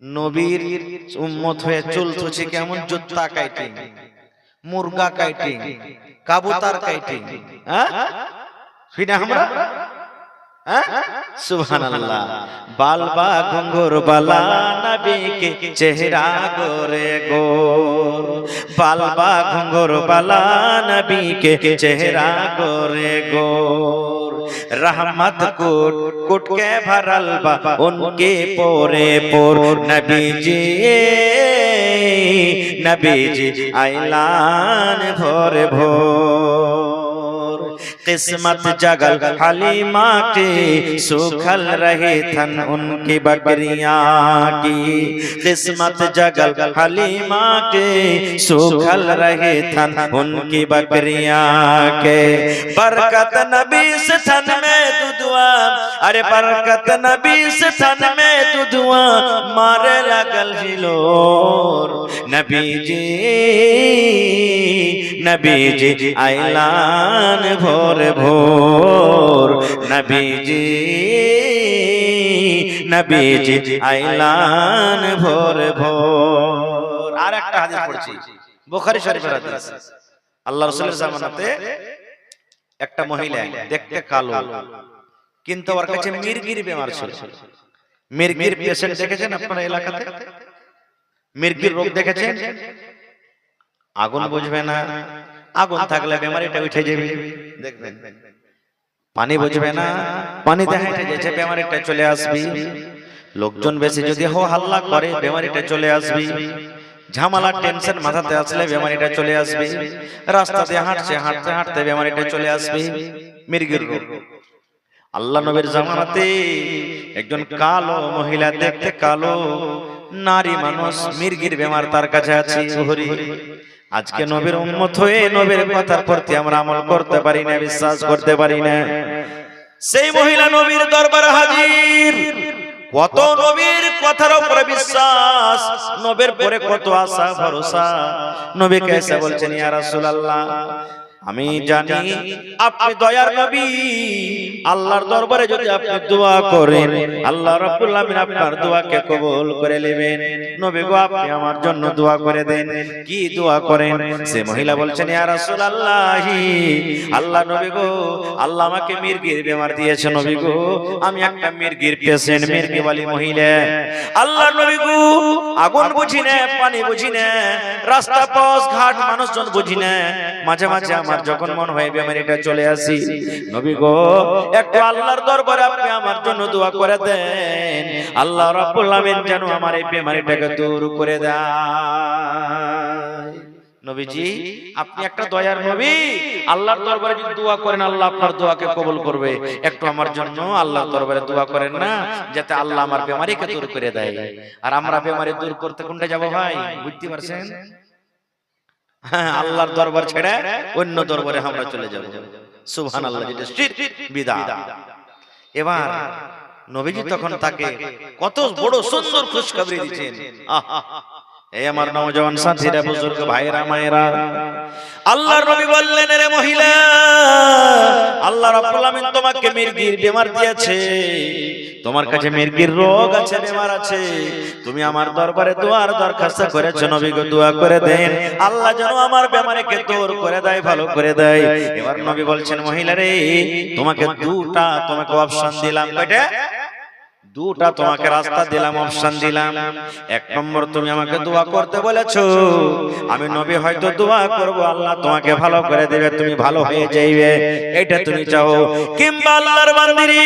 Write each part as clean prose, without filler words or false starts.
নবীর উম্মত হয়ে চলতেছে কেমন জুত্তা কাইটিং, মুরগা কাইটিং, কাবুতার কাইটিং, হ্যাঁ ফিনা আমরা সুবহানাল্লাহ। বালবা ঘুঙ্গুর বালা নবীকে চেহারা গোরে গোর, বালবা ঘুঙ্গুর বালা নবীকে চেহারা গোরে गोर, रहमत कोट कोट के भरल बा उनके पोरे पोर। नबी जी ऐलान भोर भोर, किस्मत जगल हलीमा के सूखल रहे थन उनकी बकरियां की, किस्मत जगल हलीमा के सूखल रहे थन उनकी बकरियां के। बरकत नबी से थन में दुआ, अरे बरकत नबी से थन में दुआ मारे लगल हिलोर। नबी जी ऐलान भोर भोर, नबी जी ऐलान भोर भोर। আর একটা হাদিস পড়ছি, বুখারী শরীফের হাদিস। আল্লাহ রাসূলের জামানাতে একটা মহিলা দেখতে কালো, কিন্তু ওর কাছে মির্গির বেমার ছিল। মির্গির পেশেন্ট দেখেছেন আপনারা এলাকাতে? মির্গির রোগ দেখেছেন? আগুন বুঝবে না, আগুন থাকলে বেমারিটা উঠে যাবে, দেখবেন। পানি বুঝবে না, পানিতে হেঁটে যেছে বেমারিটা চলে আসবে। লোকজন বেশি যদি হো হাল্লা করে বেমারিটা চলে আসবে। ঝামেলা টেনশন মাথাতে আসলে বেমারিটা চলে আসবে। রাস্তাতে হাঁটতে হাঁটতে হাঁটতে বেমারিটা চলে আসবে। মির্গির রোগ। আল্লাহ নবীর জামানাতে একজন কালো মহিলা, দেখতে কালো নারী মানুষ, মির্গির বেমার তার কাছে আছে। আজকে নবীর উম্মত হয়ে নবীর কথার প্রতি আমরা আমল করতে পারি না, বিশ্বাস করতে পারি না। সেই মহিলা নবীর দরবারে হাজির। কত নবীর কথার উপরে বিশ্বাস, নবীর পরে কত আশা ভরসা। নবী কেসে বলছেন, ইয়া রাসূলুল্লাহ, আমি জানি আপনি দয়ার নবী। আল্লাহর দরবারে যদি আপনি দোয়া করেন, আল্লাহ রাব্বুল আলামিন আপনার দোয়াকে কবুল করে নেবেন। নবী গো, আপনি আমার জন্য দোয়া করে দেন। কি দোয়া করেন? সে মহিলা বলছেন, ইয়া রাসূলুল্লাহ, আল্লাহ নবী গো, আল্লাহ আমাকে মির্গির বেমার দিয়েছে নবী গো। আমি একটা মির্গির পেশেন্ট, মির্গিওয়ালি মহিলা। আল্লাহ নবী গো, আগুন বুঝি না, পানি বুঝি না, রাস্তা পথ ঘাট মানুষজন বুঝি না। মাঝে মাঝে আমার যখন মন হয় বেমারিটা চলে আসি। নবী গো, একটু আল্লাহর দরবারে আপনি আমার জন্য দোয়া করে দেন, আল্লাহ রাব্বুল আলামিন যেন আমার এই বেমারিটাকে দূর করে দেয়। নবীজি, আপনি একটা দয়ার নবী, আল্লাহর দরবারে যদি দোয়া করেন আল্লাহ আপনার দোয়াকে কবুল করবে। একটু আমার জন্য আল্লাহর দরবারে দোয়া করেন না, যাতে আল্লাহ আমার বেমারিকে দূর করে দেয়। আর আমরা বেমারি দূর করতে কোনটা যাব ভাই, বুঝতে পারছেন? আল্লাহর দরবার ছেড়ে অন্য দরবারে আমরা চলে যাব। সুবহানাল্লাহ, যেটা শিরক বিদআত। এবার নবীজি তখন তাকে কত বড় সুন্দর খুশখবরি দিয়েছেন। এই আমার নওজওয়ান সাথীরা, বুজুর্গ ভাইরা মায়েরা, আল্লাহর নবী বললেন, রে মহিলা, আল্লাহ রাব্বুল আলামিন তোমাকে মির্গির বেমার দিয়েছে। তোমার কাছে মির্গির রোগ আছে, বেমার আছে। তুমি আমার দরবারে দোয়ার দরখাস্ত করেছো, নবী গো দোয়া করে দেন, আল্লাহ যেন আমার বেমারিকে দূর করে দেয়, ভালো করে দেয়। এবার নবী বলছেন, মহিলা রে, তোমাকে তোমাকে অপশন দিলাম। কয়টা? দুটা তোমাকে রাস্তা দিলাম, অপশন দিলাম। এক নম্বর, তুমি আমাকে দোয়া করতে বলেছো, আমি নবী হয়তো দোয়া করব, আল্লাহ তোমাকে ভালো করে দেবে, তুমি ভালো হয়ে যাইবে, এটা তুমি চাও। কিংবা আল্লাহর বান্দিরি,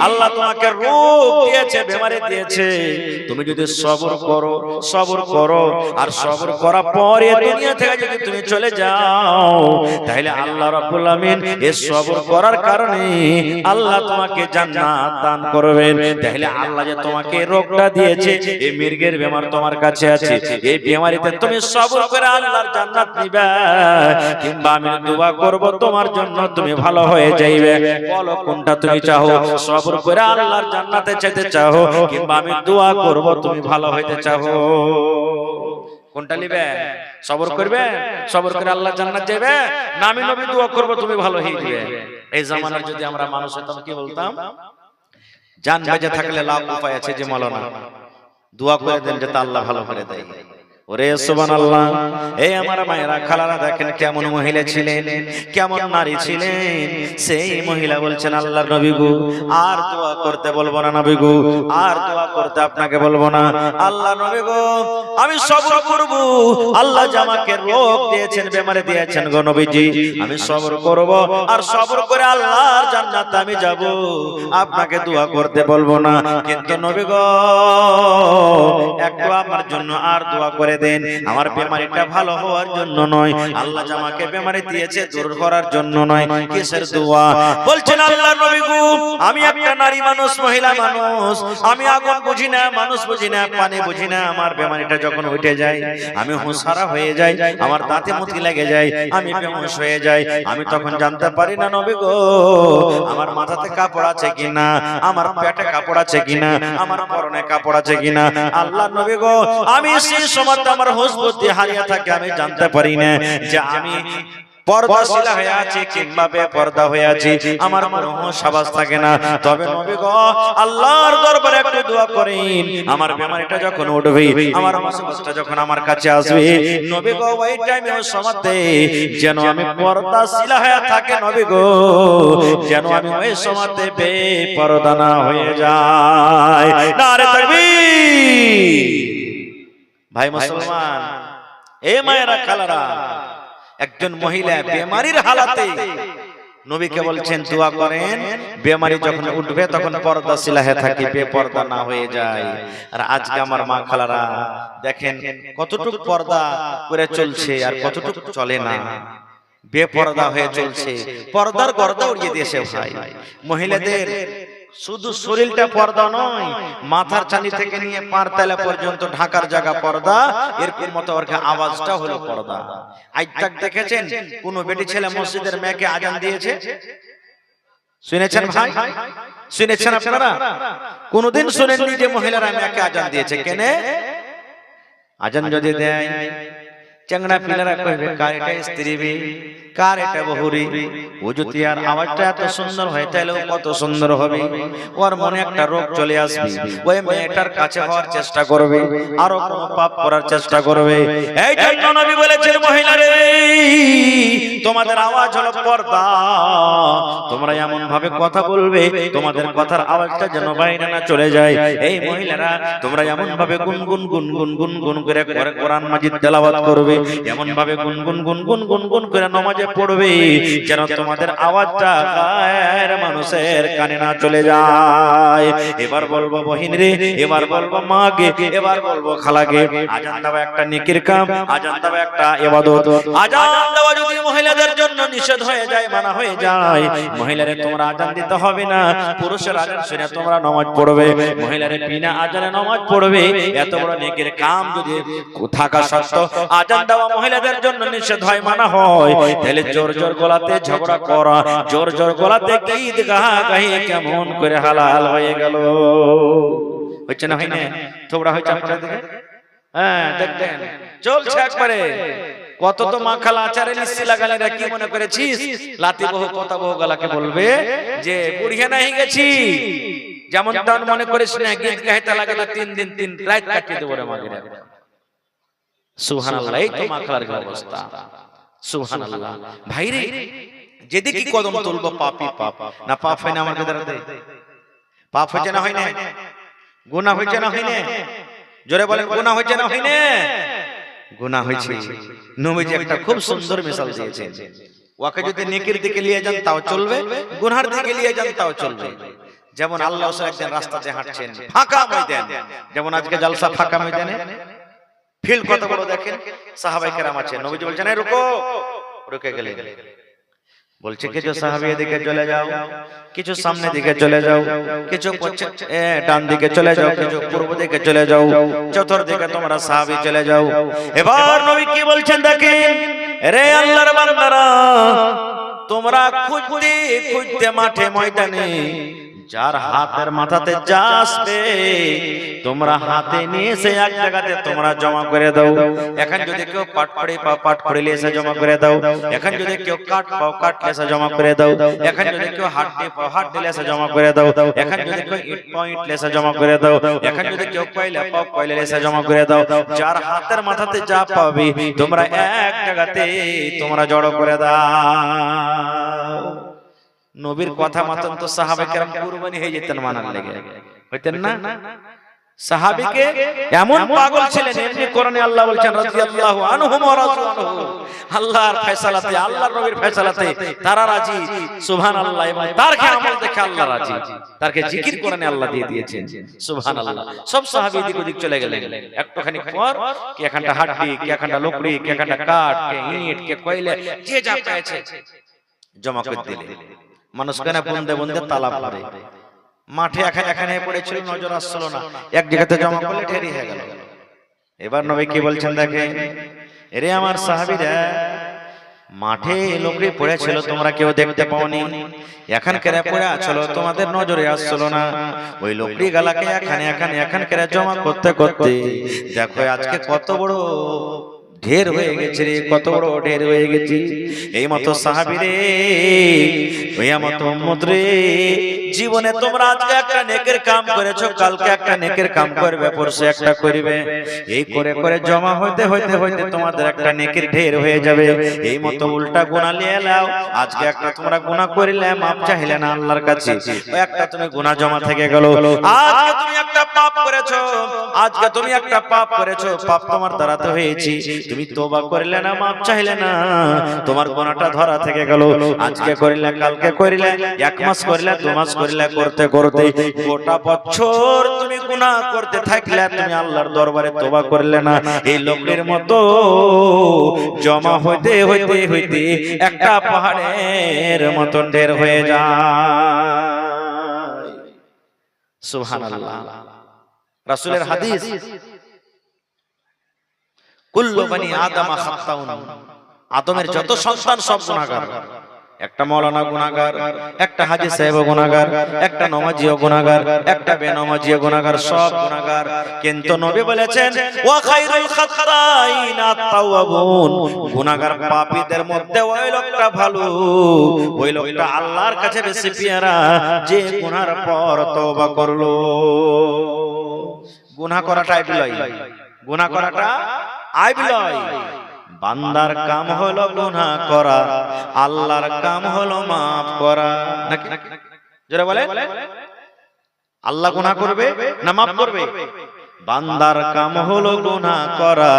আল্লাহ তোমাকে রোগ দিয়েছে, বেমারি দিয়েছে, তুমি যদি সবর করো আর সবর করার পরে দুনিয়া থেকে যদি তুমি চলে যাও, তাহলে আল্লাহ রাব্বুল আলামিন এই সবর করার কারণে আল্লাহ তোমাকে জান্নাত দান করবে। তাহলে আল্লাহ যে তোমাকে রোগটা দিয়েছে, এই মির্গের বেমার তোমার কাছে আছে, এই বেমারিতে তুমি সবর করে আল্লাহর জান্নাত নিবে। কিংবা আমি দোয়া করব তোমার জন্য, তুমি ভালো হয়ে যাইবে। বলো কোনটা তুমি চাও? সবর করে আল্লাহর জান্নাতে যেতে চাও, কিংবা আমি দোয়া করব তুমি ভালো হইতে চাও? কোনটা নিবে? সবর করবে, সবর করে আল্লাহ জান্নাত যাবে, না আমি নবী দোয়া করব তুমি ভালো হয়ে যাবে? এই জামানার যদি আমরা মানুষ হতাম কি বলতাম? জান বেঁচে থাকলে লাখ উপায় আছে যে মাওলানা, দোয়া করে দেন যাতে আল্লাহ ভালো করে দেয়। ওরে সুবহানাল্লাহ। এই আমার মায়েরা খালারা দেখেন কেমন মহিলা ছিলেন, কেমন নারী ছিলেন। সেই মহিলা বলছেন আল্লাহর নবী গো আর দোয়া করতে বলবো না নবী গো, আর দোয়া করতে আপনাকে বলবো না। আল্লাহ নবী গো আমি সবর করব, আল্লাহ যে আমাকে রোগ দিয়েছেন, বেমারি দিয়েছেন গো নবীজি, আমি সবর করব, আর সবর করে আল্লাহর জান্নাতে আমি যাব, আপনাকে দোয়া করতে বলবো না। কিন্তু নবী গো একটু আমার জন্য আর দোয়া করে দেন, আমার বেমারিটা ভালো হওয়ার জন্য নয়, আল্লাহ যে আমাকে বেমারি দিয়েছে দূর করার জন্য নয়। কিসের দোয়া? বলছেন আল্লাহর নবী গো আমি একটা নারী মানুষ, মহিলা মানুষ, আমি আগুন বুঝি না, মানুষ বুঝি না, পানি বুঝি না। আমার বেমারিটা যখন উঠে যায়, আমি হুঁশহারা হয়ে যাই, আমার দাঁতে মুতি লেগে যায়, আমি বেহুঁশ হয়ে যাই, আমি তখন জানতে পারি না নবী গো আমার মাথাতে কাপড় আছে কিনা, আমার পেটে কাপড় আছে কিনা, আমার পরনে কাপড় আছে কিনা। আল্লাহর নবী গো আমি সেই সময় আমার হুঁশ বুদ্ধি হারিয়ে থাকে, আমি জানতে পারি না যে আমি পর্দাশীলা হয়ে আছি কিংবা বেপর্দা হয়ে আছি, আমার কোনো হুঁশ আওয়াজ থাকে না। তবে নবী গো আল্লাহর দরবারে একটু দোয়া করেন, আমার বেমারিটা যখন উঠবে, আমার মুসিবতটা যখন আমার কাছে আসবে, নবী গো ওই টাইমে ওই সময়তে যেন আমি পর্দাশীলা হয়ে থাকে নবী গো, যেন আমি ওই সময়তে বেপর্দা না হয়ে যাই। নারে তাকবীর। ভাই মুসলমান, এ মায়েরা খালারা, একজন মহিলা বেমারির হালাতে নবীকে বলছেন দোয়া করেন, বেমারি যখন উঠবে তখন পর্দাশীলা হয়ে থাকে, বেপর্দা না হয়ে যায়। আর আজকে আমার মা খালারা দেখেন কতটুকু পর্দা করে চলছে আর কতটুকু চলে না, বেপর্দা হয়ে চলছে, পর্দার গর্দা উড়িয়ে দিয়েছে ভাই। মহিলাদের শুধু শরীরটা পর্দা নয়, মাথার চাঁদি থেকে নিয়ে পার তলা পর্যন্ত ঢাকার জায়গা পর্দা, এরকম মতো ওর আওয়াজটা হলো পর্দা। আজ তাক দেখেছেন কোন বেটি ছেলে মসজিদের মেয়েকে আজান দিয়েছে? শুনেছেন ভাই? শুনেছেন আপনারা? কোনদিন শুনেননি যে মহিলারা মেয়েকে আজান দিয়েছে? কেনে আজান যদি দেয় চাংড়া পিলারা কইবে কার এটা স্ত্রী বে, কার এটা বহুরি। ও যদি আর আওয়াজটা এত সুন্দর হয় তাহলে কত সুন্দর হবে। ওর মনে একটা রোগ চলে আসবে, ওই মেয়েটার কাছে হওয়ার চেষ্টা করবে, আরো কোনো পাপ করার চেষ্টা করবে। এই জন্য নবী বলেছেন মহিলারে তোমাদের আওয়াজ হলো পর্দা, তোমরা এমন ভাবে কথা বলবে তোমাদের কথার আওয়াজটা যেন বাইরে না চলে যায়। এই মহিলারা তোমরা এমন ভাবে গুনগুন গুনগুন গুনগুন করে কোরআন মাজিদ তেলাওয়াত করবে, এমন ভাবে গুনগুন গুনগুন গুনগুন করে নামাজে পড়বে যেন তোমাদের আওয়াজটা গায়ের মানুষের কানে না চলে যায়। এবার বলবো বহিন রে, এবার বলবো মা গে, এবার বলবো খালা গে, আজান দেওয়া একটা নেকির কাম, আজান দেওয়া একটা ইবাদত। আজান দেওয়া যদি মহিলাদের জন্য নিষেধ হয়ে যায়, মানা হয়ে যায়, মহিলারে তোমরা আজান দিতে হবে না, পুরুষের আজান শুনে তোমরা নামাজ পড়বে, মহিলারে বিনা আজানে নামাজ পড়বে। এত বড় নেকির কাম যদি থাকা সত্ত্বেও আজান দেওয়া মহিলাদের জন্য নিষেধ হয়, মানা হয়, তাহলে জোর জোর গলাতে ঝগড়া করা, জোর জোর গলাতে গীত গাহি কেমন করে হালাল হয়ে গেল। হচ্ছে না হয় না? তোমরা হয়েছে আপনাদের দিকে? হ্যাঁ দেখবেন চলছে একবারে। কত তো মা খালা আচারে লিস্সি লাগালে রে, কি মনে করেছিস লাতি বহু কথা বহু গলাকে বলবে যে বুড়িয়া নাই গেছি, যেমন তেমন মনে করিস না, গীত গাইতে লাগে তো 3 দিন 3 রাত কাটিয়ে দেবো রে মাগিরা। সুবহানাল্লাহ, এই তো মা খালার অবস্থা। সুবহানাল্লাহ ভাইরে, যেদিকে কদম তুলবো পাপই পাপ, না পাপ হয় না আমাদের দ্বারা? পাপ হচ্ছে না হয় না? গুনাহ হচ্ছে না হয় না? জোরে বলেন গুনাহ হচ্ছে না হয় না? গুনাহ হয়েছে। নবীজি একটা খুব সুন্দর মিসাল দিয়েছেন, ওকে যদি নেকির দিকে নিয়ে যান তাও চলবে, গুনার দিকে নিয়ে যান তাও চলবে। যেমন আল্লাহ রাসূল একদিন রাস্তাতে হাঁটছেন, ফাঁকা ময়দান, যেমন আজকে জলসা ফাঁকা ময়দানে ফিল কত বড় দেখেন, সাহাবায়ে কেরাম আছেন, নবীজি বলছেন এই রুকো, রুকে গেলেন, বলছে কিছু সাহাবী এদিকে চলে যাও, কিছু সামনে দিকে চলে যাও, কিছু ডান দিকে চলে যাও, কিছু পূর্ব দিকে চলে যাও, চতুর্দিকে তোমরা সাহাবী চলে যাও। এবার নবী কি বলছেন দেখেন, রে আল্লাহর বান্দারা তোমরা খুঁজতে খুঁজতে মাঠে ময়দানে যার হাতের মাথাতে যা আসবে তোমরা হাতে নিয়ে এসে এক জায়গাতে তোমরা জমা করে দাও। এখন যদি কেউ পাট পড়ে পাও পাট পড়ে এসে জমা করে দাও। এখন যদি কেউ কাঠ পাও কাঠ এসে জমা করে দাও। এখন যদি কেউ হাড্ডি পাও হাড্ডি এসে জমা করে দাও। এখন যদি কেউ ইট পাও ইট এসে জমা করে দাও। এখন যদি কেউ কয়লা পাও কয়লা এসে জমা করে দাও। যার হাতের মাথাতে যা পাবে তোমরা এক জায়গাতে তোমরা জড়ো করে দাও। নবীর কথা মতন তো সাহাবায়ে কেরাম কুরবানি হয়ে যেতেন মানার লেগে, হইতেন না? সাহাবীকে এমন পাগল ছিলেন, এমনি কোরআনে আল্লাহ বলছেন রাদিয়াল্লাহু আনহুম ওয়া রাসূলুহু, আল্লাহর ফয়সালাতে আল্লাহর নবীর ফয়সালাতে তারা রাজি, সুবহানাল্লাহ। এবং তারকে আমল দেখে আল্লাহ রাজি, তারকে জিকির কোরআনে আল্লাহ দিয়ে দিয়েছেন, সুবহানাল্লাহ। সব সাহাবী এদিক ওদিক চলে গেলেন। একটুখানি পর কি এখানটা হাড্ডি, কি এখানটা লকড়ি, কি এখানটা কাঠ, কি ইট, কি কয়লা, যে যা পেয়েছে জমা করে দিলেন। মানুষ কেন বন্ধে বন্ধে তালা পড়ে মাঠে এখানে পড়েছিল, নজর আসছিল না, এক জায়গাতে জমা করলে ঢেরি হয়ে গেল। এবার নবী কি বলছেন দেখেন, এরে আমার সাহাবীরা, মাঠে লোকরি পড়েছিল তোমরা কেউ দেখতে পাওনি, এখন কেরা পড়ে আছলো তোমাদের নজরে আসছিল না। ওই লোকরি গালাকে এখানে কেরা জমা করতে করতে দেখো আজকে কত বড় ঢের হয়ে গেছে রে, কত বড় ঢের হয়ে গেছে। এই মতো সাহাবী রে, ওই মতো উম্মত রে, জীবনে তোমরা আজকে একটা নেকের কাম করেছো, কালকে একটা নেকের কাম করবে, পরশু একটা করবে, এই করে করে জমা হইতে হইতে হইতে তোমাদের একটা নেকের ঢের হয়ে যাবে। এই মতো উল্টা গুনাহ নিয়ে নাও। আজকে একটা তোমরা গুনাহ করিলে মাপ চাইলে না আল্লাহর কাছে, ওই একটা তুমি গুনাহ জমা থেকে গেল। আজকে তুমি একটা পাপ করেছো, আজকে তুমি একটা পাপ করেছো, পাপ তোমার দ্বারা তো হয়েছে, তুমি তওবা করিলে না, মাপ চাইলে না, তোমার গুনাহটা ধরা থেকে গেল। আজকে করিলে কালকে করিলে, এক মাস করিলে, 2 মাস করিলে, করতে করতে গোটা বছর তুমি গুনাহ করতে থাকলে, তুমি আল্লাহর দরবারে তওবা করলে না। এই লোকের মতো জমা হইতে হইতে হইতে একটা পাহাড়ের মতন ঢের হয়ে যায়। সুবহানাল্লাহ। রাসূলের হাদিস, কুল্লু বনি আদম খাত্তাউন, আদমের যত সন্তান সব গুনাহগার। একটা মাওলানা গুনাহগার, একটা হাজী সাহেব গুনাহগার, একটা নমাজিও গুনাহগার, একটা বেনমাজিও গুনাহগার, সব গুনাহগার। কিন্তু নবী বলেছেন ওয়া খায়রুল খাত্তাইন আত-তাওয়াবুন, গুনাহগার পাপীদের মধ্যে ওই লোকটা ভালো, ওই লোকটা আল্লাহর কাছে বেশি পেয়ারা যে গুনার পর তওবা করলো। গুনাহ করাটা আইব লয়, গুনাহ করাটা আইব লয়। বান্দার কাম হলো গুনাহ করা, আল্লাহর কাম হলো মাফ করা। নাকি যারা বলে আল্লাহ গুনাহ করবে না মাফ করবে? বান্দার কাম হলো গুনাহ করা,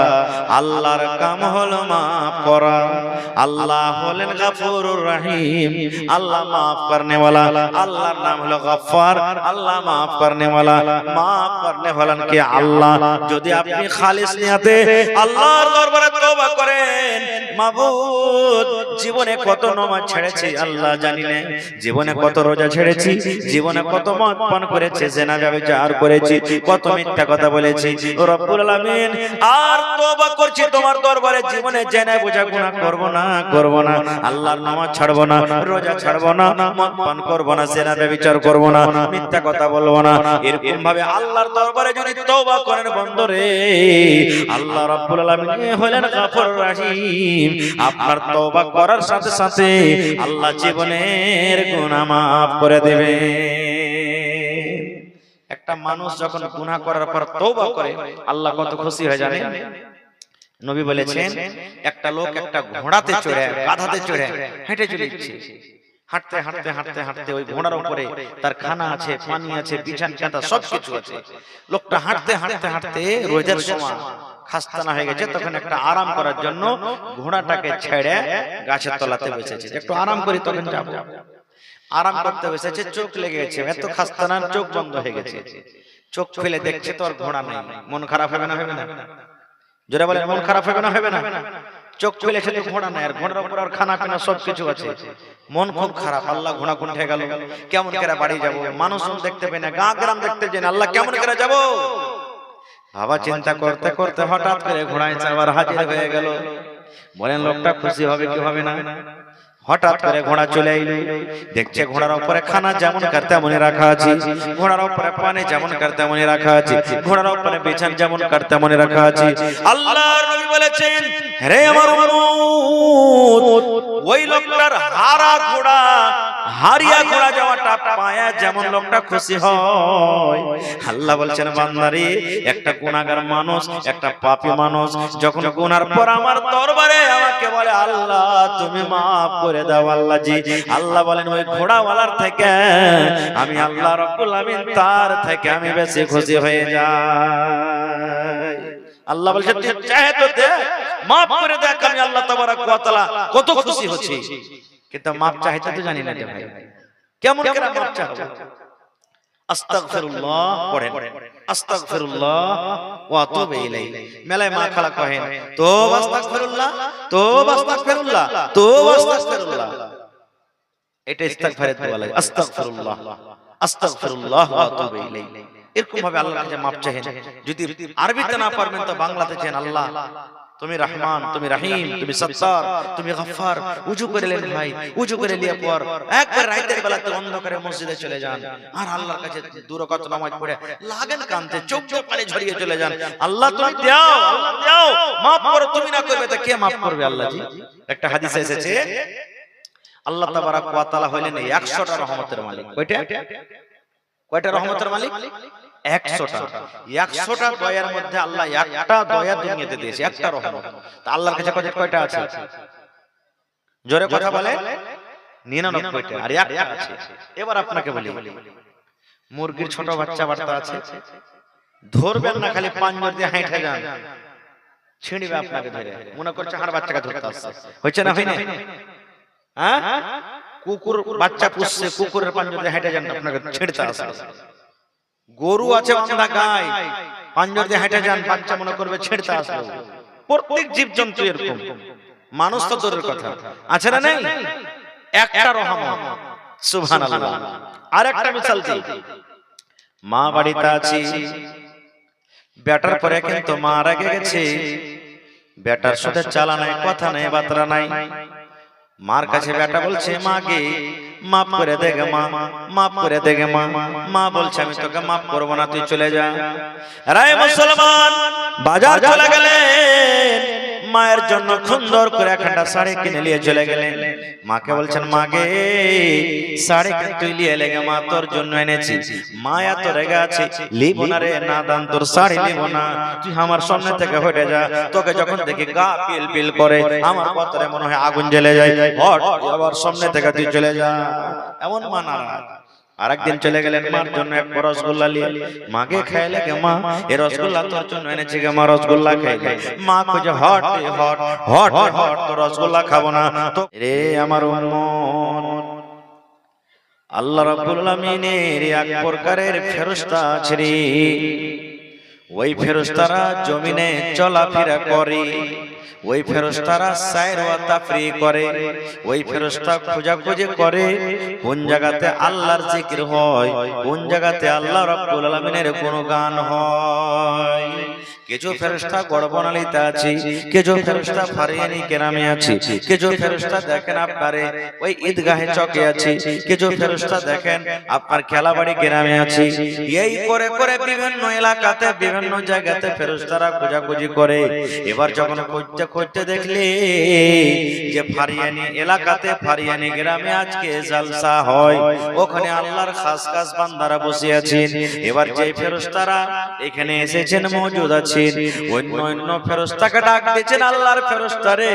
আল্লাহর কাম হলো মাফ করা। আল্লাহ হলেন গফুরুর রহিম, আল্লাহ মাফ করনে वाला, আল্লাহর নাম হলো গফফার, আল্লাহ মাফ করনে वाला। মাফ করনে वाला কে আল্লাহ। যদি আপনি খালিস নিয়তে আল্লাহর দরবারে তওবা করেন, মাবুদ জীবনে কত নামাজ ছেড়েছি আল্লাহ জানি না, জীবনে কত রোজা ছেড়েছি, জীবনে কত মদ পান করেছি, জিনা ব্যভিচার করেছি, কত মিথ্যা কথা বলেছি ও রব্বুল আলামিন, আর তওবা করছি তোমার দরবারে, জীবনে জেনা বোঝা গুনাহ করব না, আল্লাহর নামাজ ছাড়বো না, রোজা ছাড়বো না, মদ পান করব না, জিনা ব্যভিচার করব না, মিথ্যা কথা বলবো না। এরকম ভাবে আল্লাহর দরবারে যদি তওবা করেন বন্ধুরে, আল্লাহ রব্বুল আলামিন হলেন গফুরুর রহিম। আপনার তওবা করার সাথে সাথে আল্লাহ জীবনের গুনাহ মাফ করে দেবে। একটা মানুষ যখন গুনাহ করার পর তওবা করে আল্লাহ কত খুশি হয়ে জানেন? নবী বলেছেন একটা লোক একটা ঘোড়াতে চড়ে, গাধাতে চড়ে হেঁটে চলেছে, হাঁটতে হাঁটতে হাঁটতে হাঁটতে ওই ঘোড়ার উপরে তার খানা আছে, পানি আছে, বিছান কাঁথা সবকিছু আছে। লোকটা হাঁটতে হাঁটতে হাঁটতে রোদের সময় খাস্তানা হয়ে গেছে, তখন একটা আরাম করার জন্য ঘোড়াটাকে ছেড়ে গাছের তলাতে বসেছে, একটু আরাম করি তখন যাবো। আরাম করতে বসেছে, চোখ লেগে গেছে, এত খাস্তানার চোখ বন্ধ হয়ে গেছে। চোখ ফেলে দেখছে তো আর ঘোড়া নাই। মন খারাপ হবে না? হবে না? জোরে বলেন, মন খারাপ হবে না? হবে না? চোখ ফেলেছে তো ঘোড়া নাই, আর ঘোড়ার উপর আর খানা পিনা সবকিছু আছে। মন খুব খারাপ, আল্লাহ ঘোড়া কোনটা গেল, কেমন করে বাড়ি যাব, মানুষ দেখতে পাই না, গাঁ গ্রাম দেখতে যাই না, আল্লাহ কেমন করে যাব? বাবা চিন্তা করতে করতে হঠাৎ করে ঘোড়ায় চাবার হাজির হয়ে গেল। বলেন লোকটা খুশি হবে কি হবে না? হঠাৎ করে ঘোড়া চলে এলো, দেখছে ঘোড়ার উপরে খানা যেমন কার তেমনই রাখা আছে, ঘোড়ার উপরে পানি যেমন কার তেমনই রাখা আছে, ঘোড়ার উপরে বিছানা যেমন কার তেমনই রাখা আছে। আল্লাহর নবী বলেছেন, হে আমার উম্মত, ওই লোকটার হারা ঘোড়া, হারিয়া ঘোড়া যাওয়াটা পায়া যেমন লোকটা খুশি হয়। আল্লাহ বলছেন, বান্দারে, একটা গুনাহগার মানুষ, একটা পাপী মানুষ যখন গুনার পর আমার দরবারে আমাকে বলে, আল্লাহ তুমি মাফ করে দাও আল্লাহ জি, আল্লাহ বলেন ওই ঘোড়াওয়ালার থেকে আমি আল্লাহ রাব্বুল আমিন তার থেকে আমি বেশি খুশি হয়ে যাই। আল্লাহ বলছেন, তুই চাহে তো দে, মাফ করে দেখ, আমি আল্লাহ তাবারক ওয়া তাআলা কত খুশি হচ্ছি। কিন্তু মাফ চাইতে তো জানি না রে ভাই, কেমন করে মাফ চাও? আস্তাগফিরুল্লাহ পড়েন, আস্তাগফিরুল্লাহ ওয়া আতুবু ইলাইহি। মেলায় মা খালা কহেন, তোবা আস্তাগফিরুল্লাহ, তোবা আস্তাগফিরুল্লাহ, তোবা আস্তাগফিরুল্লাহ। এটা ইস্তিগফারের দোয়া লাগে, আস্তাগফিরুল্লাহ, আস্তাগফিরুল্লাহ ওয়া আতুবু ইলাইহি। এরকম ভাবে আল্লাহর কাছে মাফ চাইেন। যদি আরবিতে না পারবেন তো বাংলাতে চান, আল্লাহ তুমি রহমান, তুমি রহিম, তুমি সত্তার, তুমি গফফার। উজু করে নেন ভাই, উজু করে নিয়ে পর একবার রাতের বেলাতে অন্ধকারে মসজিদে চলে যান আর আল্লাহর কাছে দুই রাকাত নামাজ পড়ে লাগেন কাঁদতে, চোখ চোখ পানি ঝরিয়ে চলে যান, আল্লাহ তুমি দাও, আল্লাহ দাও, মাফ করো, তুমি না করবে তো কে মাফ করবে আল্লাহ জি। একটা হাদিসে এসেছে, আল্লাহ তাবারক ওয়া তাআলা হলেন 100টা রহমতের মালিক। কয়টা রহমতের মালিক? 100টা। 100টা দয়ার মধ্যে আল্লাহ একটা দয়া দুনিয়াতে দিয়েছে, একটা রহমত। তা আল্লাহর কাছে কয়টা আছে? জোরে কথা বলে, 99টা, আর একটা আছে। এবার আপনাকে বলি, মুরগির ছোট বাচ্চা আছে, ধরবেন না, খালি পাঞ্জর দিয়ে হাঁটে যান, ছিঁড়বে আপনাকে ধরে, মনে করছে হার বাচ্চাকে ধরতে আসছে। হচ্ছে না, হয়নি? হ্যাঁ, কুকুর বাচ্চা পুষছে, কুকুরের পাঞ্জর দিয়ে হেঁটে যান, আপনাকে ছিঁড়তে আসবে। গরু আছে বান্ধা গায়, পাঞ্জর দিয়ে হেঁটে যান, বাচ্চা মনে করবে ছিঁড়তে আসবে। প্রত্যেক জীবজন্তু এরকম, মানুষ তো দূরের কথা, আছে না নেই? একটা রহমত, সুবহানাল্লাহ। আর একটা মিসাল দিই, মা বাড়িতে আছি, বেটার পরে কিন্তু মা রেগে গেছে, বেটার সাথে চালা নাই, কথা নাই, বাতরা নাই। মার কাছে বেটা বলছে, মা গে মাফ করে দে গে মা, মাফ করে দে গে মা। মা বলছে, আমি তোকে মাফ করবো না, তুই চলে যা। রায় মুসলমান বাজার চলে গেলেন, মায়ের জন্য সুন্দর করে একটা শাড়ি কিনে নিয়ে চলে গেলেন। মাকে বলছেন, মা গে শাড়ি তুই নিয়ে এলে গে মা, তোর জন্য এনেছি। মা এত রেগে আছে, লিব না রে, না দান, তোর শাড়ি লিব না, তুই আমার সামনে থেকে হটে যা। তোকে যখন দেখি গা পিল পিল করে, আমার পত্রে মনে হয় আগুন জ্বলে যায়, হট আবার সামনে থেকে তুই চলে যা। এমন মা নারাজ। আরেকদিন চলে গেলেন, মার জন্য এক রসগোল্লা নিয়ে। মাকে খাইলে গে মা, এই রসগোল্লা তোর জন্য এনেছি গে মা, রসগোল্লা খাইলে। মা কইছে, হট হট হট হট, তো রসগোল্লা খাবো না তো রে আমার উম্মত। আল্লাহ রাব্বুল আমিনের এক প্রকারের ফেরেশতা আছে রে, ওই ফেরেশতারা জমিনে চলাফেরা করে, ওই ফেরেশতারা সাইর ওয়া তাফরি করে, ওই ফেরেশতা খোঁজাখুঁজি করে কোন জায়গাতে আল্লাহর জিকির হয়, কোন জায়গাতে আল্লাহ রাব্বুল আলামিনের কোন গান হয়। কিছু ফেরেশতা গড়বনালিতে আছে, কিছু ফেরেশতা ফারিয়ানি কেরামে আছে, কিছু ফেরেশতা দেখেন আপনারে ওই ঈদগাহে চকে আছে, কিছু ফেরেশতা দেখেন আপনার খেলাবাড়ি গ্রামে আছে। এই করে করে বিভিন্ন এলাকাতে বিভিন্ন জায়গাতে ফেরেশতারা খোঁজাখুঁজি করে। এবার যখন খুঁজতে দেখলে যে ফারিয়ানি এলাকাতে, ফারিয়ানি গ্রামে আজকে জালসা হয়, ওখানে আল্লাহর খাস খাস বান্দারা বসে আছেন। এবার যে ফেরেশতারা এখানে এসেছেন, মওজুদ আছেন, অন্য অন্য ফেরেশতাকে ডাক দিয়েছেন, আল্লাহর ফেরেশতারে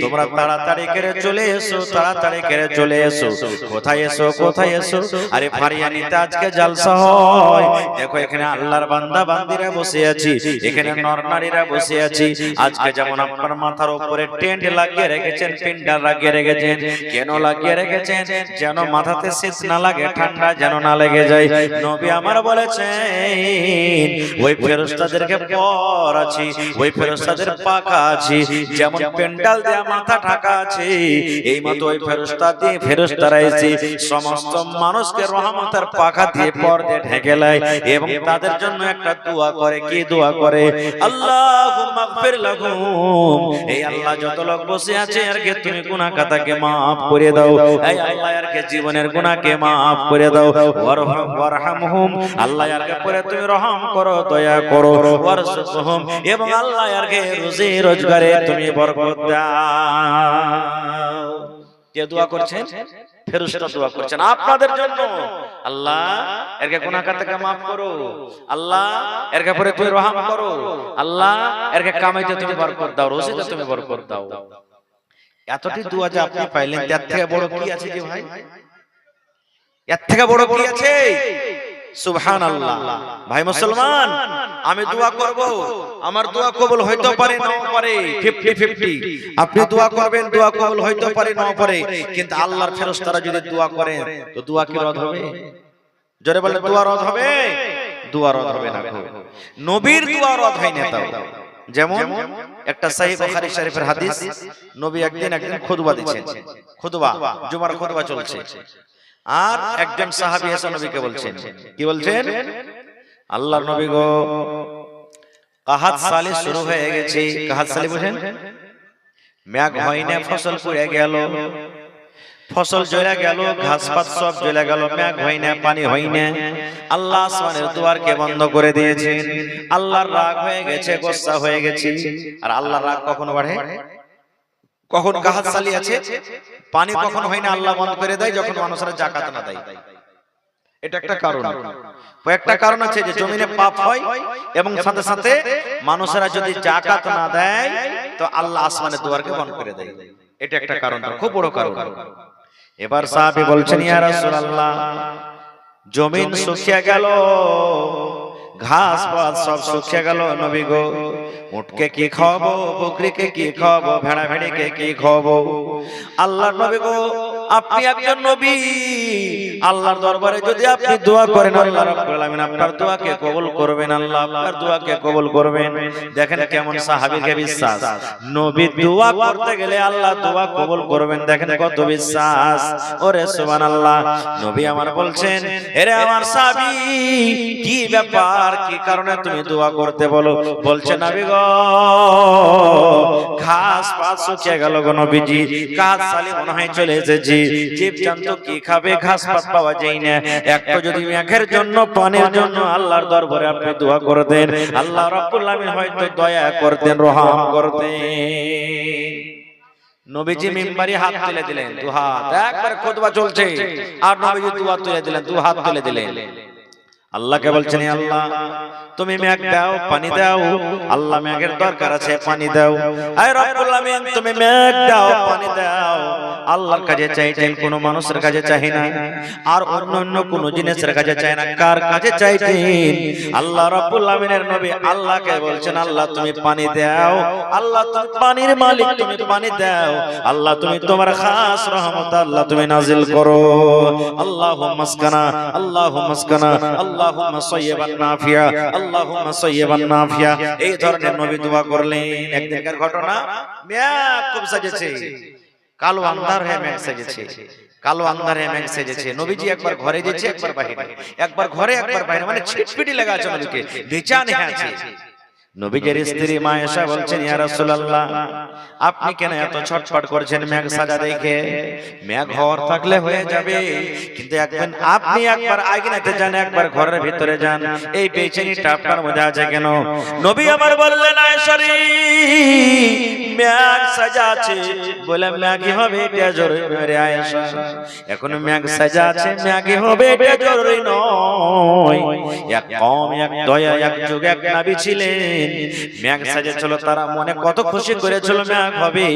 তোমরা তাড়াতাড়ি করে চলে এসো, তাড়াতাড়ি করে চলে এসো। কোথায় এসো, কোথায় এসো? আরে ফারিয়ানিতে আজকে জালসা হয়, দেখো এখানে আল্লাহর বান্দা বান্দিরা বসে আছি, এখানে নর নারীরা বসে আছি। আজকে যেমন আপনার মাথার উপরে টেন্ট লাগিয়ে রেখেছেন, পিন্ডার লাগিয়ে রেখেছেন, কেন লাগিয়ে রেখেছেন? যেন মাথাতে শীত না লাগে, ঠান্ডা যেন না লেগে যায়। নবী আমার বলেছেন, ওই ফেরেশতা ফেরেশতাদেরকে পর আছে, ওই ফেরেশতাদের পাখা আছে, যেমন পেন্ডাল দেয়া মাথা ঢাকা আছে, এই মতো ওই ফেরেশতারা এসে সমস্ত মানুষকে রহমতের পাখা দিয়ে পর দিয়ে ঢেকে নেয় এবং তাদের জন্য একটা দোয়া করে। কি দোয়া করে? আল্লাহুম্মা গফির লাহুম, এই আল্লাহ যত লোক বসে আছে এরকে তুমি গুনাহ খাতাকে maaf করে দাও, এই আল্লাহ এরকে জীবনের গুনাহকে maaf করে দাও। ওয়ারহামহুম, আল্লাহ এরকে পরে তুমি রহম করো, দয়া করো। ওয়ারজুকহুম, এবং আল্লাহ এরকে রুজি রোজগারে তুমি বরকত দাও। কে দোয়া করছেন? ফেরেশতা দোয়া করছেন আপনাদের জন্য। আল্লাহ এরকে গুনাহ খাতাকে maaf করো, আল্লাহ এরকে পরে তুমি রহম করো, আল্লাহ এরকে কামাইতে তুমি বরকত দাও, রুজিতে তুমি বরকত দাও। এতটি দোয়া যে আপনি পাইলেন, তার থেকে বড় কি আছে যে ভাই? এর থেকে বড় কি আছে? সুবহানাল্লাহ। ভাই মুসলমান, আমি দোয়া করব, আমার দোয়া কবুল হইতে পারে নাও পারে, 50-50। আপনি দোয়া করবেন, দোয়া কবুল হইতে পারে নাও পারে, কিন্তু আল্লাহর ফেরেশতারা যদি দোয়া করেন তো দোয়া কি রদ হবে? জোরে বলেন, দোয়া রদ হবে? দোয়া রদ হবে না। নবীর দোয়া রদ হয় না। তাও যেমন একটা সহিহ বুখারী শরীফের হাদিস, নবী একদিন খুতবা দিচ্ছেন, খুতবা, জুমার খুতবা চলছে, আর একজন সাহাবী এসে নবীকে বলছেন, কি বলছেন? আল্লাহর নবী গো, কাহাত সালি শুরু হয়ে গেছে। কাহাত সালি বুঝেন? মেঘ হয় না, ফসল পড়ে গেল, ফসল জ্বলে গেল, ঘাস পাত সব জ্বলে গেল, মেঘ হয় না, পানি হয় না। আল্লাহ আসমানের দুয়ারকে বন্ধ করে দিয়েছেন। আল্লাহর রাগ হয়ে গেছে, গোসা হয়ে গেছে। আর আল্লাহর রাগ কখন বাড়ে? কখন কাহাত সালি আছে, পানি কখন হয় না, আল্লাহ বন্ধ করে দেয় যখন মানুষরা যাকাত না দেয়। এটা একটা কারণ। একটা কারণ আছে যে জমিনে পাপ হয় এবং সাথে সাথে মানুষরা যদি যাকাত না দেয় তো আল্লাহ আসমানের দুয়ারকে বন্ধ করে দেয়। এটা একটা কারণ, খুব বড় কারণ। এবার সাহাবী বলছেন, ইয়া রাসূলুল্লাহ, জমিন শুকিয়ে গেল, ঘাস পাত সব শুকিয়ে গেল, নবী গো, উটকে কি খাওয়াবো, বকরিকে কি খাওয়াবো, ভেড়া ভেড়িকে কি খাওয়াবো? আল্লাহর নবী গো, আপনি একজন নবী, আল্লাহর দরবারে যদি আপনি দোয়া করেন, আল্লাহ রাব্বুল আলামিন আপনার দোয়াকে কবুল করবেন, আল্লাহ আপনার দোয়াকে কবুল করবেন। দেখেন কেমন সাহাবীকে বিশ্বাস, নবী দোয়া করতে গেলে আল্লাহ দোয়া কবুল করবেন, দেখেন কত বিশ্বাস। ওরে সুবহানাল্লাহ। নবী আমার বলছেন, এরে আমার সাহাবী, কি ব্যাপার, কি কারণে তুমি দোয়া করতে বলো? বলছেন, নবী গো, ঘাস পাত শুকিয়ে গেল গো নবীজি, কাহাত সালি মনে হয় চলে এসেছে, জীবজন্তু কি খাবে, ঘাস পাত পাওয়া যায় না। একটু যদি মেঘের জন্য, পানির জন্য আল্লাহর দরবারে আপনি দোয়া করতেন, আল্লাহ রাব্বুল আলামিন হয়তো দয়া করতেন, রহম করতেন। নবীজি মিম্বারে হাত তুলে দিলেন, দু হাত, একবার খুতবা চলছে আর নবীজি দোয়া তুলে দিলেন, দু হাত তুলে দিলেন। আল্লাহকে বলছেন, আল্লাহ তুমি মেঘ দাও, পানি দাও, আল্লাহ মেঘের দরকার আছে, পানি দাও। আয় রব্বুল আলামিন, তুমি মেঘ দাও, পানি দাও। আল্লাহর কাছে চাইতেন, কোন মানুষের কাছে চাই না, আর অন্য কোন জিনিসের কাছে চাই না। কার কাছে চাইতেন? আল্লাহ রাব্বুল আলামিনের নবী আল্লাহকে বলছেন, আল্লাহ তুমি পানি দাও, আল্লাহ তুমি পানির মালিক, তুমি পানি দাও, আল্লাহ তুমি তোমার খাস রহমত আল্লাহ তুমি নাজিল করো। আল্লাহুম্মা আসকানা, আল্লাহুম্মা আসকানা, আল্লাহুম্মা সাইয়্যিবান নাফিয়া, আল্লাহুম্মা সাইয়্যিবান নাফিয়া। এই ধরনের নবী দোয়া করলেন। একদিনকার ঘটনা, মেঘ খুব সাজেছে, কালো আন্ধার হয়ে মেঘ সেজেছে, কালো আন্ধার হয়ে মেঘ সেজেছে। নবীজি একবার ঘরে গেছে, একবার বাইরে, একবার ঘরে একবার বাইরে, মানে ছিটপিটি লাগা আছে নবীকে, বেচান হয়ে আছে। নবীজির স্ত্রী মা আয়েশা বলছেন, ইয়া রাসূলুল্লাহ, আপনি কেন এত ছটফট করছেন মেঘ সাজা দেখে? মেঘ হওয়ার থাকলে হয়ে যাবে, কিন্তু আপনি একবার আগুনেতে যান, একবার ঘরের ভিতরে যান, এই বেচেনিটা আপনার মধ্যে আছে কেন? নবী আমার বললেন, আয়েশা রে, মেঘ সাজা আছে বলে মেঘই হবে এটা জরুরি রে আয়েশা, এখন মেঘ সাজা আছে, মেঘই হবে এটা জরুরি নয়। এক কওম, এক দয়া, এক যুগ, এক নবী ছিলেন, মেঘ সাজেছিল, তারা মনে কত খুশি করেছিল মেঘ হবে,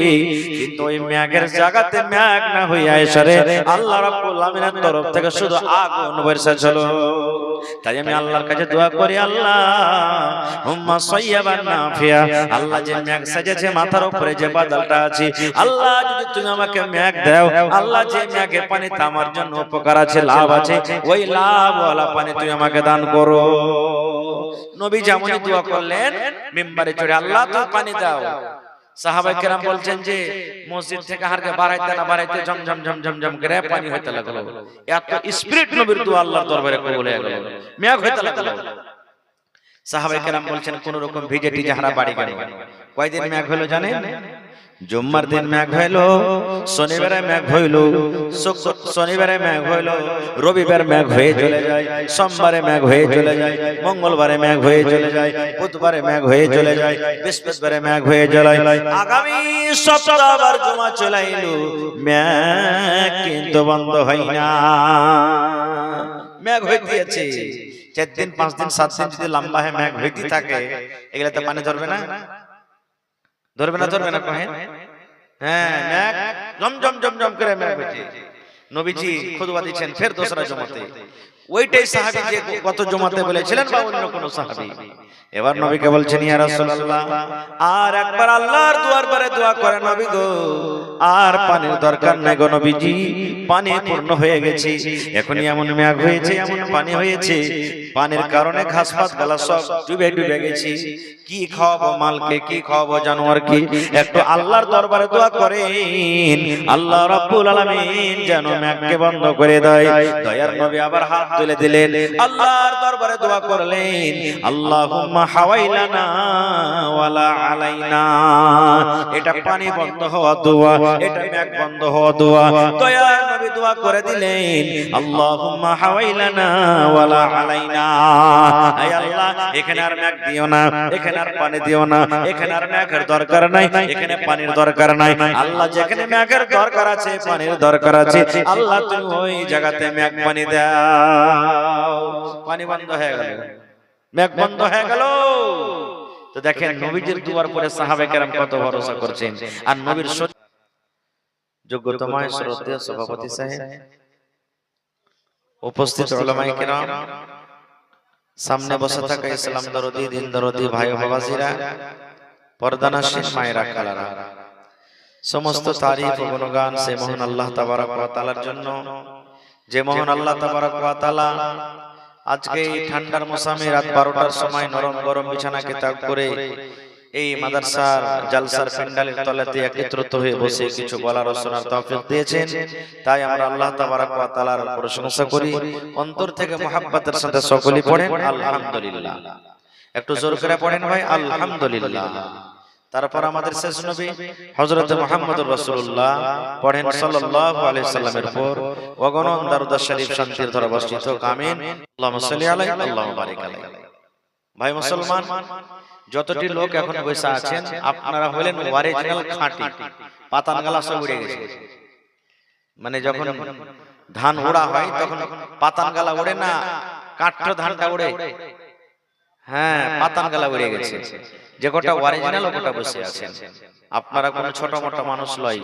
কিন্তু ওই মেঘের জায়গাতে মেঘ না হই আয়েশা রে, আল্লাহ রাব্বুল আলামিনের তরফ থেকে শুধু আগুন বর্ষাছিল। তাই আমি আল্লাহর কাছে দোয়া করি, আল্লাহুম্মা সাইয়্যিবান নাফিয়া, আল্লাহ যে মেঘ সাজেছে মাথার উপরে যে বাদলটা আছে, আল্লাহ যদি তুমি আমাকে মেঘ দাও, আল্লাহ যে মেঘের পানিতে আমার জন্য উপকার আছে, লাভ আছে, ওই লাভওয়ালা পানি তুমি আমাকে দান করো। নবী যেমনই দোয়া করলেন মিম্বারে চড়ে আল্লাহ তো পানি দাও। সাহাবায়ে কেরাম বলছেন যে মসজিদ থেকে হারকে বাড়াইতে না বাড়াইতে ঝমঝম ঝমঝম ঝম করে পানি হইতে লাগলো। এত স্পিরিট নবীর দোয়া আল্লাহর দরবারে কবুল হয়ে গেল, মেঘ হইতে লাগলো। সাহাবায়ে কেরাম বলছেন কোন রকম ভিজে টিজে হারা বাড়ি গেল। কয়দিন মেঘ হলো জানেন? জুম্মার দিন মেঘ হইলো, শনিবারে মেঘ হইলো, শনিবারে মেঘ হইলো, রবিবার মেঘ হয়ে চলে যায়, সোমবারে মেঘ হয়ে চলে যায়, মঙ্গলবারে মেঘ হয়ে চলে যায়, বুধবারে মেঘ হয়ে চলে যায়, বৃহস্পতিবারে মেঘ হয়ে চলে যায়। আগামী সপ্তাহ আবার জমা চলে এলো, মেঘ কিন্তু বন্ধ হয় না। মেঘ হয়ে দিয়েছে 4 দিন 5 দিন 7 দিন যদি লম্বা হয় মেঘ হইতে থাকে, এগুলা তো পানি ধরবে না, ধরবে না, ধরবে না কহেন? হ্যাঁ, মেঘ জমজম জমজম করে মেঘ হচ্ছে। নবীজি খুতবা দিচ্ছেন ফের দোসরা জমাতে, ওইটাই সাহাবী যে গত জমাতে বলেছিলেন বা অন্য কোন সাহাবী। এবার নবীকে বলছেন ইয়া রাসূলুল্লাহ আর একবার আল্লাহর দুয়ার পরে দোয়া করে নবী গো, আর পানির দরকার নাই গো নবীজি, পানি পূর্ণ হয়ে গেছে। এখনই এমন মেঘ হয়েছে, এমন পানি হয়েছে, পানির কারণে ঘাসপাত গালা সব ডুবে ডুবে গেছে। কি খাওয়াবো মালকে, কি খাওয়াবো জানোয়ারকে? একটু আল্লাহর দরবারে দোয়া করেন, আল্লাহ রাব্বুল আলামিন যেন মেঘকে বন্ধ করে দেয়। দয়ার নবী আবার হাত তুলে দিলেন, আল্লাহর দরবারে দোয়া করলেন, আল্লাহুম্মা হাওয়াইলানা ওয়ালা আলাইনা। এটা পানি বন্ধ হওয়া দোয়া, এটা মেঘ বন্ধ হওয়া দোয়া। দয়ার নবী দোয়া করে দিলেন, আল্লাহুম্মা হাওয়াইলানা ওয়ালা আলাইনা। হে আল্লাহ, এখানে আর মেঘ দিও না, এখানে আর পানি দিও না, এখানে আর মেঘের দরকার নাই, এখানে পানির দরকার নাই। আল্লাহ যেখানে মেঘের দরকার আছে, পানির দরকার আছে, আল্লাহ তুমি ওই জায়গাতে মেঘ পানি দাও। পানি বন্ধ হয়ে গেল, মেঘ বন্ধ হয়ে গেল। তো দেখেন নবীজির দুয়ার পরে সাহাবায়ে কেরাম কত ভরসা করছেন। আর নবীর যোগ্যতম শ্রদ্ধেয় সভাপতি সাহেব, উপস্থিত উলামায়ে কেরাম, সামনে বসে থাকা ইসলাম দরদি দিন দরদি ভাই ও বাবাজিরা, পর্দানাশীন মায়েরা খালারা, সমস্ত তারিফ ও গুণগান সে মহান আল্লাহ তাবারক ওয়া তাআলার জন্য, যে মহান আল্লাহ তাবারক ওয়া তাআলা আজকে এই ঠান্ডার মৌসুমে রাত 12টার সময় নরম গরম বিছানাকে ত্যাগ করে এই মাদ্রাসার জালসার প্যান্ডেলের তলাতে একত্রিত হয়ে বসে কিছু বলার ও শোনার তৌফিক দিয়েছেন। তাই আমরা আল্লাহ তাবারক ওয়া তাআলার প্রশংসা করি, অন্তর থেকে মুহাব্বতের সাথে সকলেই পড়েন আলহামদুলিল্লাহ। একটু জোর করে পড়েন ভাই আলহামদুলিল্লাহ। তারপর আমাদের শেষ নবী হযরত মুহাম্মদুর রাসূলুল্লাহ পড়েন সাল্লাল্লাহু আলাইহি সাল্লামের উপর অগণন দরুদ শরীফ শান্তির ধারা বর্ষিত হোক, আমিন। আল্লাহুম্মা সাল্লি আলাইহি আল্লাহুম্মা বারিক আলাইহি। ভাই মুসলমান, যতটি লোক এখন বসে আছেন আপনারা হলেন অরিজিনাল খাঁটি, পাতান গালা সব উড়ে গেছে। মানে যখন ধান ওড়া হয় তখন পাতান গালা ওড়ে না, কাঠটা ধানটা ওড়ে। হ্যাঁ, পাতান গালা উড়ে গেছে। যে গোটা অরিজিনাল ওটা বসে আছেন। আপনারা কোনো ছোট মোটো মানুষ নয়,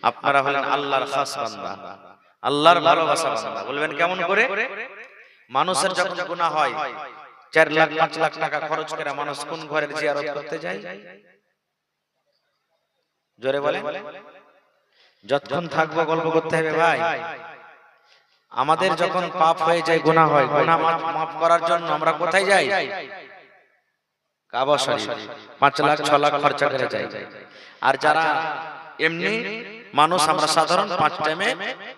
আপনারা হলেন আল্লাহর খাস বান্দা, আল্লাহর ভালোবাসা বান্দা। বলবেন কেমন করে? মানুষের যখন গুনাহ হয় 4 লাখ 5 লাখ টাকা খরচ করে মানুষ কোন ঘরের জিয়ারত করতে যায়? জোরে বলেন। যতক্ষণ থাকবো গল্প করতে হবে ভাই। আমাদের যখন পাপ হয়ে যায়, গুনাহ হয়, গুনাহ মাফ করার জন্য আমরা কোথায় যাই? কাবা শরীফ 5 লাখ 6 লাখ খরচা করে যাই। আর যারা এমনি মানুষ আমরা সাধারণ 5 টাইমে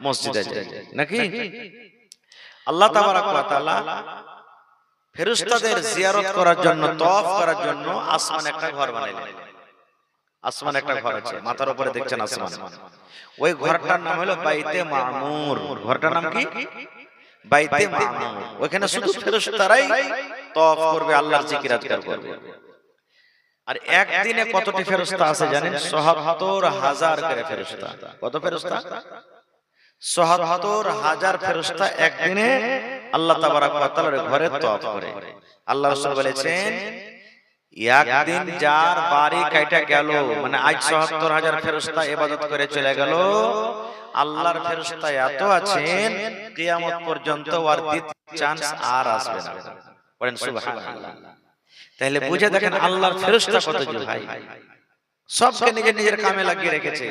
মসজিদে যাই নাকি? আল্লাহ তাবারক ওয়া তাআলা ফেরেশতাদের জিয়ারত করার জন্য, তওয়াফ করার জন্য আসমানে একটা ঘর বানাইলেন। আসমানে একটা ঘর আছে, মাথার উপরে দেখছেন আসমান। ওই ঘরটার নাম হলো বাইতে মামুর। ঘরটার নাম কি? বাইতে মামুর। ওখানে শুধু ফেরেশতারাই তওয়াফ করবে, আল্লাহর জিকির আজকার করবে। আর একদিনে কতটি ফেরেশতা আছে জানেন? ৭৭,০০০ করে ফেরেশতা। কত ফেরেশতা? ৭৭,০০০ ফেরেশতা একদিনে আল্লাহ তাবারক ওয়া তাআলার ঘরে তওয়াফ করে। আল্লাহ রাসূল বলেছেন, একদিন যার বাড়ি কাইটা গেল, মানে আজ ৭৭,০০০ ফেরেশতা ইবাদত করে চলে গেল, আল্লাহর ফেরেশতা এত আছেন কিয়ামত পর্যন্ত আর দ্বিতীয় চান্স আর আসবে না। বলেন সুবহানাল্লাহ। তাহলে বুঝে দেখেন আল্লাহর ফেরেশতা কত জোর ভাই। সবকে নিজের নিজের কামে লাগিয়ে রেখেছে।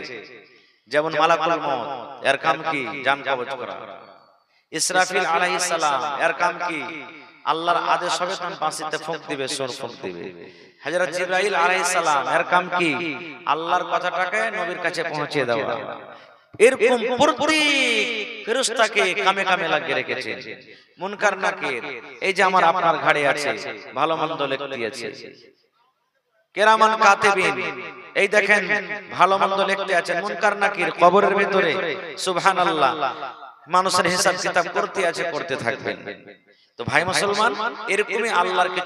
যেমন মালাকুল মউত, এর কাম কি? জান কবজ করা। ইসরাফিল আলাইহিস সালাম, এর কাম কি? আল্লাহর আদেশ হবে তখন বাঁশিতে ফুঁক দিবে, সুর ফুঁক দিবে। হযরত জিবরাইল আলাইহিস সালাম এর কাম কি? আল্লাহর কথাটাকে নবীর কাছে পৌঁছে দেওয়া। এরকম প্রত্যেক ফেরেশতাকে কামে কামে লাগিয়ে রেখেছেন। মুনকার নাকির এই যে আমার আপনার ঘাড়ে আছে, ভালো মন্দ লিখতে আছে। কিরামান কাতিবিন এই দেখেন ভালো মন্দ লিখতে আছেন। মুনকার নাকির কবরের ভিতরে সুবহানাল্লাহ মানুষের হিসাব কিতাব করতে আছে, করতে থাকবেন। তো ভাই মুসলমান, এরকমই আল্লাহর